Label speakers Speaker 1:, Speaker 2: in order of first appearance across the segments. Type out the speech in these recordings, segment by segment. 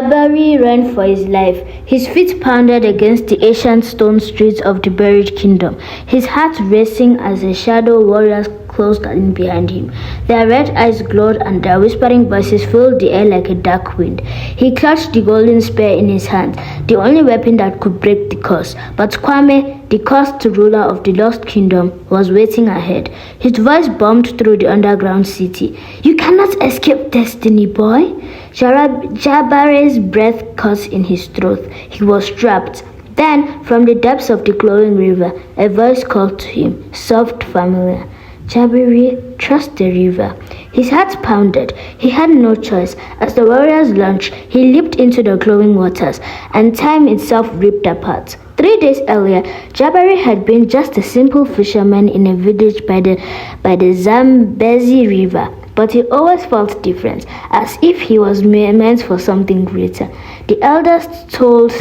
Speaker 1: Jabari ran for his life. His feet pounded against the ancient stone streets of the buried kingdom, his heart racing as the shadow warriors closed in behind him. Their red eyes glowed and their whispering voices filled the air like a dark wind. He clutched the golden spear in his hand, the only weapon that could break the curse. But Kwame, the cursed ruler of the lost kingdom, was waiting ahead. His voice bombed through the underground city. "You cannot escape destiny, boy." Jabari's breath caught in his throat. He was trapped. Then, from the depths of the glowing river, a voice called to him, soft, familiar. "Jabari, trust the river." His heart pounded. He had no choice. As the warriors launched, he leaped into the glowing waters, and time itself ripped apart. 3 days earlier, Jabari had been just a simple fisherman in a village by the Zambezi River. But he always felt different, as if he was meant for something greater. The elders told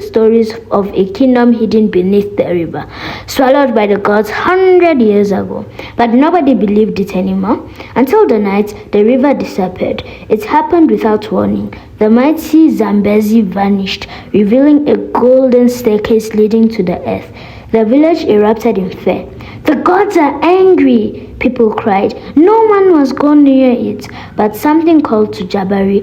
Speaker 1: stories of a kingdom hidden beneath the river, swallowed by the gods 100 years ago. But nobody believed it anymore. Until the night the river disappeared. It happened without warning. The mighty Zambezi vanished, revealing a golden staircase leading to the earth. The village erupted in fear. "The gods are angry," people cried. No one was going near it, but something called to Jabari,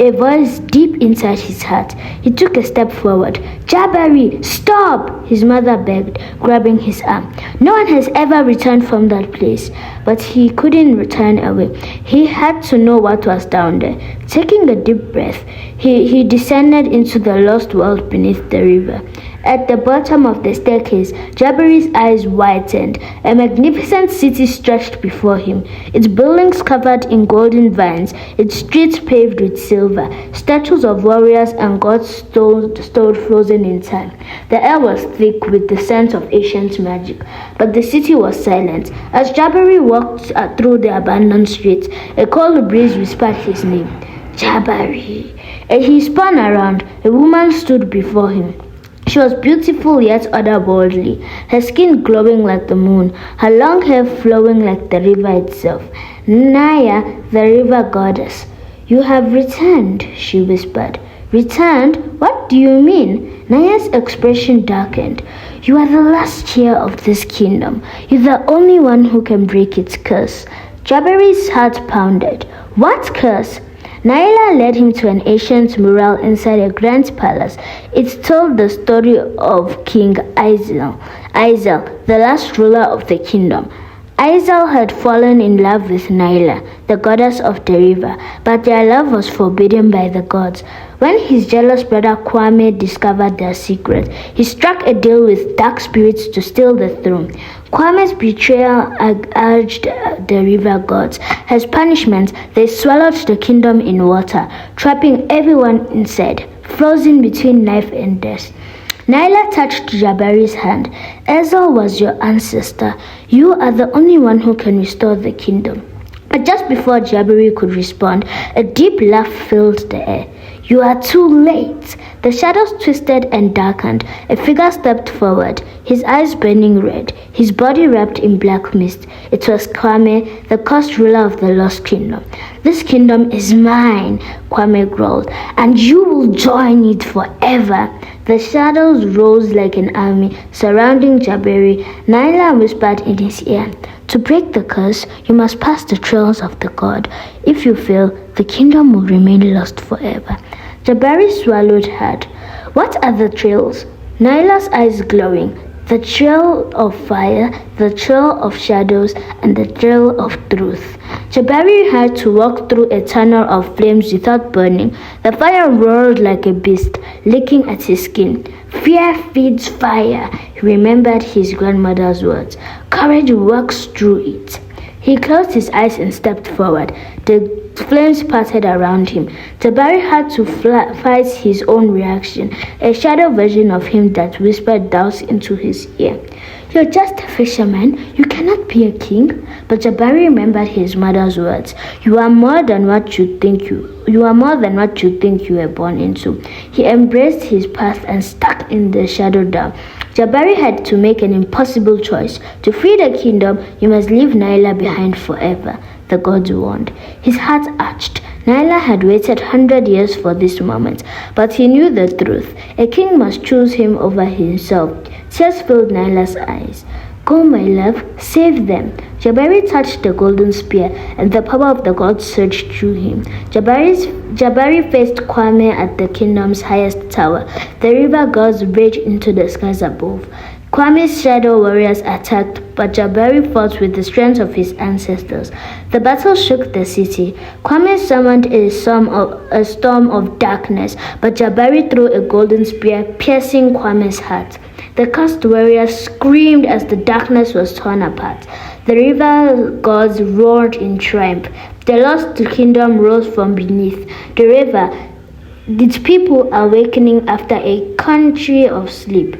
Speaker 1: a voice deep inside his heart. He took a step forward. "Jabari, stop!" his mother begged, grabbing his arm. No one has ever returned from that place, but he couldn't return away. He had to know what was down there. Taking a deep breath, he descended into the lost world beneath the river. At the bottom of the staircase, Jabari's eyes widened. A magnificent city stretched before him, its buildings covered in golden vines, its streets paved with silver. Statues of warriors and gods stood frozen in time. The air was thick with the scent of ancient magic, but the city was silent. As Jabari walked through the abandoned streets, a cold breeze whispered his name, "Jabari." And he spun around. A woman stood before him. She was beautiful yet otherworldly, her skin glowing like the moon, her long hair flowing like the river itself. "Nyah, the river goddess." "You have returned," she whispered. "Returned? What do you mean?" Nyah's expression darkened. "You are the last heir of this kingdom. You're the only one who can break its curse." Jabari's heart pounded. "What curse?" Nyah led him to an ancient mural inside a grand palace. It told the story of King Isel, the last ruler of the kingdom. Isel had fallen in love with Nyah, the goddess of the river, but their love was forbidden by the gods. When his jealous brother Kwame discovered their secret, he struck a deal with dark spirits to steal the throne. Kwame's betrayal urged the river gods. As punishment, they swallowed the kingdom in water, trapping everyone inside, frozen between life and death. Nyah touched Jabari's hand. "Ezel was your ancestor. You are the only one who can restore the kingdom." But just before Jabari could respond, a deep laugh filled the air. "You are too late." The shadows twisted and darkened. A figure stepped forward, his eyes burning red, his body wrapped in black mist. It was Kwame, the cursed ruler of the lost kingdom. "This kingdom is mine," Kwame growled, "and you will join it forever." The shadows rose like an army, surrounding Jabari. Nyah whispered in his ear, "To break the curse, you must pass the trails of the god. If you fail, the kingdom will remain lost forever." Jabari swallowed hard. "What are the trails?" Nyah's eyes glowing. "The trail of fire, the trail of shadows, and the trail of truth." Jabari had to walk through a tunnel of flames without burning. The fire roared like a beast, licking at his skin. "Fear feeds fire," he remembered his grandmother's words. "Courage walks through it." He closed his eyes and stepped forward. The flames parted around him. Jabari had to fight his own reaction, a shadow version of him that whispered doubts into his ear. "You're just a fisherman. You cannot be a king." But Jabari remembered his mother's words. You are more than what you think you were born into." He embraced his past and stuck in the shadow down. Jabari had to make an impossible choice. To free the kingdom, you must leave Nyah behind forever, the gods warned. His heart arched. Nyah had waited 100 years for this moment, but he knew the truth. A king must choose him over himself. Tears filled Nyah's eyes. Go, my love, save them. Jabari touched the golden spear, and the power of the gods surged through him. Jabari faced Kwame at the kingdom's highest tower. The river gods raged into the skies above. Kwame's shadow warriors attacked, but Jabari fought with the strength of his ancestors. The battle shook the city. Kwame summoned a storm of darkness, but Jabari threw a golden spear, piercing Kwame's heart. The cursed warriors screamed as the darkness was torn apart. The river gods roared in triumph. The lost kingdom rose from beneath the river, its people awakening after a century of sleep.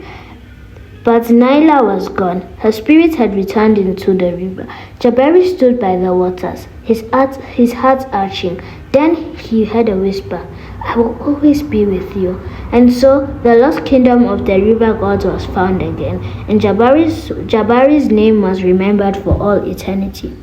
Speaker 1: But Nyah was gone. Her spirit had returned into the river. Jabari stood by the waters, his heart arching. Then he heard a whisper, I will always be with you. And so the lost kingdom of the river gods was found again, and Jabari's name was remembered for all eternity.